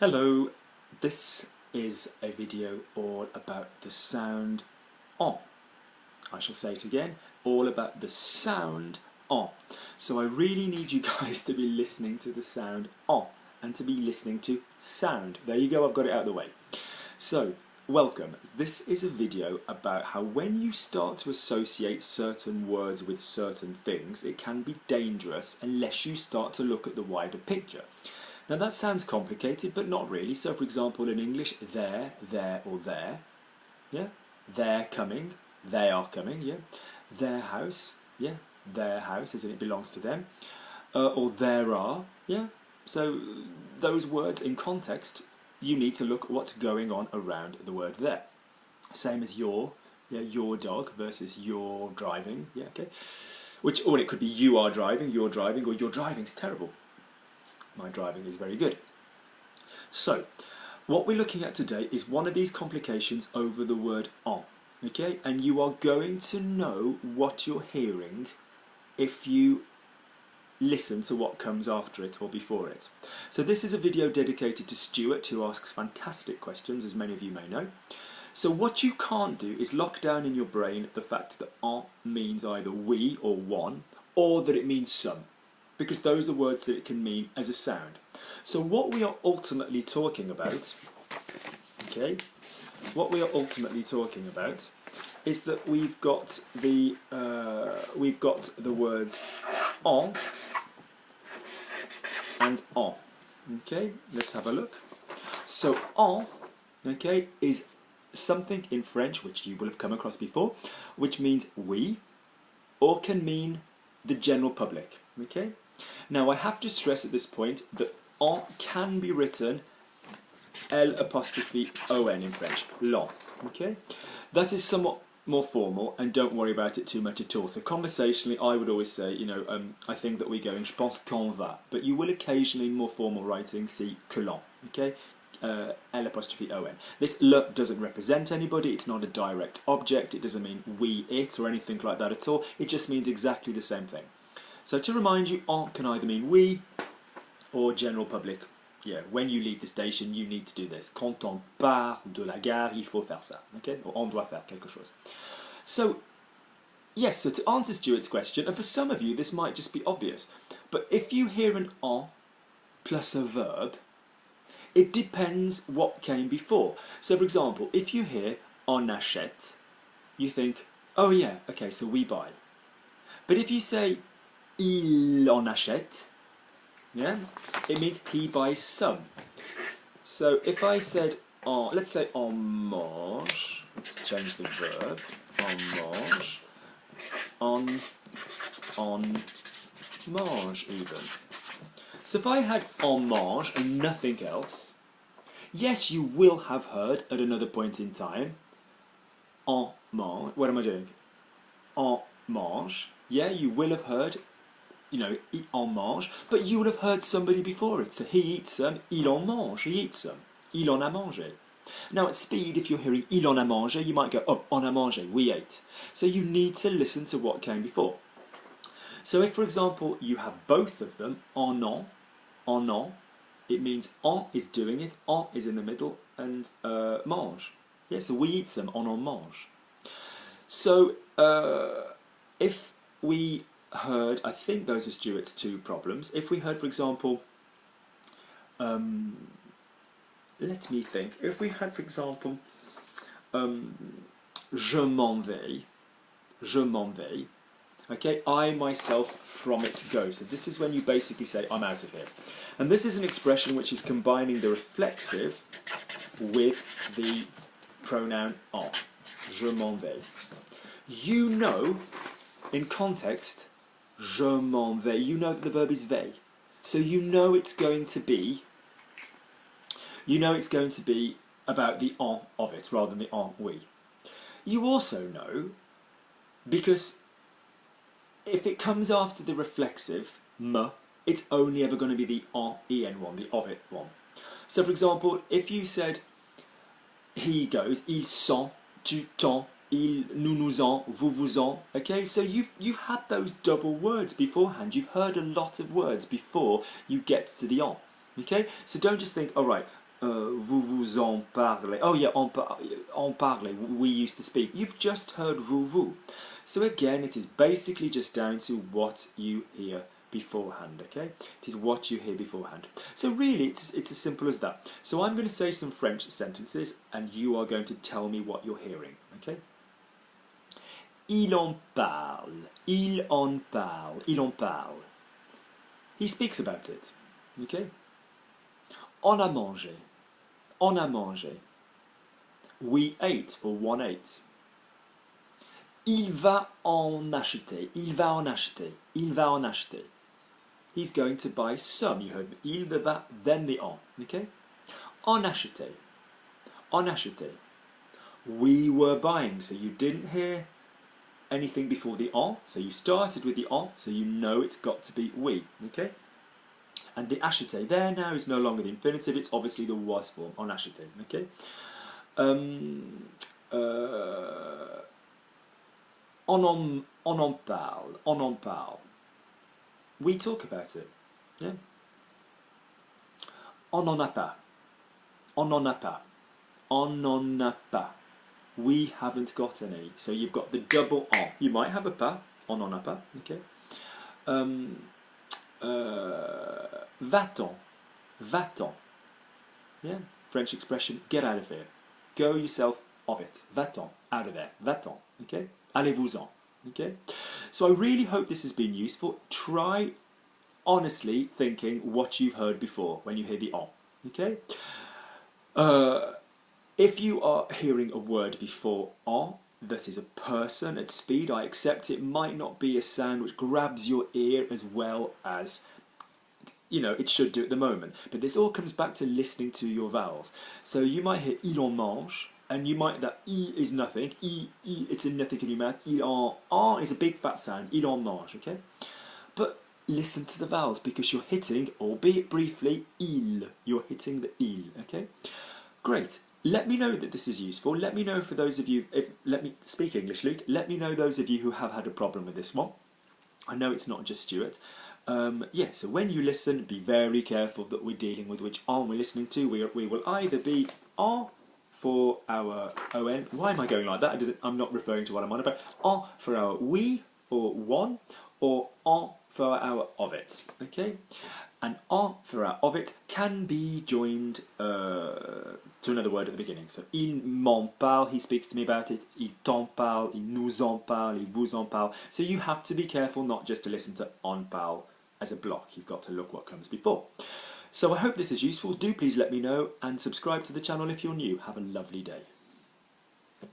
Hello, this is a video all about the sound on. I shall say it again, all about the sound on. So I really need you guys to be listening to the sound on and to be listening to sound. There you go, I've got it out of the way. So, welcome. This is a video about how when you start to associate certain words with certain things, it can be dangerous unless you start to look at the wider picture. Now that sounds complicated, but not really. So for example, in English, there, or there, yeah? They're coming, they are coming, yeah? Their house, yeah? Their house, as in it belongs to them. Or there are, yeah? So those words in context, you need to look at what's going on around the word there. Same as your, yeah? Your dog versus you're driving, yeah, okay? Or it could be you are driving, or your driving's terrible. My driving is very good. So, what we're looking at today is one of these complications over the word en, okay? And you are going to know what you're hearing if you listen to what comes after it or before it. So this is a video dedicated to Stuart, who asks fantastic questions, as many of you may know. So what you can't do is lock down in your brain the fact that en means either we or one, or that it means some, because those are words that it can mean as a sound. So what we are ultimately talking about, okay, what we are ultimately talking about is that we've got the words en and en. Okay, let's have a look. So en, okay, is something in French which you will have come across before, which means we, or can mean the general public. Okay. Now I have to stress at this point that en can be written L'(ON) in French, l'en, okay? That is somewhat more formal, and don't worry about it too much at all. So conversationally I would always say, you know, I think that we're going, je pense qu'on va, but you will occasionally in more formal writing see que l'en, okay? L'(ON). This le doesn't represent anybody, it's not a direct object, it doesn't mean we, it, or anything like that at all, it just means exactly the same thing. So to remind you, en can either mean we or general public. Yeah, when you leave the station, you need to do this. Quand on part de la gare, il faut faire ça. Okay? Or on doit faire quelque chose. So, yes, so to answer Stuart's question, and for some of you this might just be obvious, but if you hear an en plus a verb, it depends what came before. So for example, if you hear on achète, you think, oh yeah, okay, so we buy. But if you say il en achète, yeah, it means he buys some. So if I said, let's say on mange, let's change the verb, on mange, on mange even. So if I had on mange and nothing else, yes, you will have heard at another point in time, on mange, what am I doing? On mange, yeah, you will have heard, you know, il en mange, but you would have heard somebody before it. So he eats some, il en mange, he eats some, il en a mangé. Now at speed, if you're hearing il en a mangé, you might go, oh, on a mangé, we ate. So you need to listen to what came before. So if, for example, you have both of them, en, it means en is doing it, en is in the middle, and mange. Yeah, so we eat some, on mange. So if we heard, I think those are Stuart's two problems. If we heard, for example, let me think. If we had, for example, je m'en vais, okay, I myself from it go. So this is when you basically say, I'm out of here. And this is an expression which is combining the reflexive with the pronoun en. Je m'en vais. You know, in context, je m'en vais, you know that the verb is vais. So you know it's going to be, about the en of it rather than the en oui. You also know, because if it comes after the reflexive, me, it's only ever going to be the en one, the of it one. So for example, if you said, he goes, il sent, tu t'en, il, nous nous en, vous vous en. Okay, so you've had those double words beforehand. You've heard a lot of words before you get to the en. Okay, so don't just think, all right, Vous vous en parlez. Oh yeah, en parler. We used to speak. You've just heard vous. So again, it is basically just down to what you hear beforehand, okay? It is what you hear beforehand. So really, it's as simple as that. So I'm going to say some French sentences, and you are going to tell me what you're hearing, okay? Il en parle. Il en parle. Il en parle. He speaks about it, okay? On a mangé. On a mangé. We ate, or one ate. Il va en acheter. Il va en acheter. Il va en acheter. He's going to buy some. You heard il, the va, then the en. Okay? En acheter. En acheter. We were buying. So you didn't hear anything before the en. So you started with the en. So you know it's got to be we. Okay? And the acheter there now is no longer the infinitive. It's obviously the was form. En acheter. Okay? On en parle. On en parle. We talk about it. Yeah. On n'en a pas. On n'en a pas. On n'en a pas. We haven't got any. So you've got the double en. You might have a pas. On n'en a pas. Okay. Va-t'en. Va-t'en. Yeah. French expression. Get out of here. Go yourself of it. Va-t'en. Out of there. Va-t'en. Okay. Allez-vous-en. Okay. So I really hope this has been useful. Try honestly thinking what you've heard before when you hear the en. Okay. If you are hearing a word before en that is a person at speed, I accept it might not be a sound which grabs your ear as well as it should do at the moment. But this all comes back to listening to your vowels. So you might hear il en mange, and you might, that I is nothing, I, it's a nothing in your mouth. Il en is a big fat sound, il en mange, okay? But listen to the vowels because you're hitting, albeit briefly, il. You're hitting the il, okay? Great. Let me know that this is useful. Let me know for those of you, let me speak English, Luke. Let me know those of you who have had a problem with this one. I know it's not just Stuart. So when you listen, be very careful that we're dealing with which en we're listening to. We will either be en for our on. Why am I going like that? I'm not referring to what I'm on about. En for our we or one, or en for our of it. Okay, and en for our of it can be joined to another word at the beginning. So il m'en parle, he speaks to me about it. Il t'en parle, il nous en parle, il vous en parle. So you have to be careful not just to listen to en parle as a block. You've got to look what comes before. So I hope this is useful. Do please let me know and subscribe to the channel if you're new. Have a lovely day.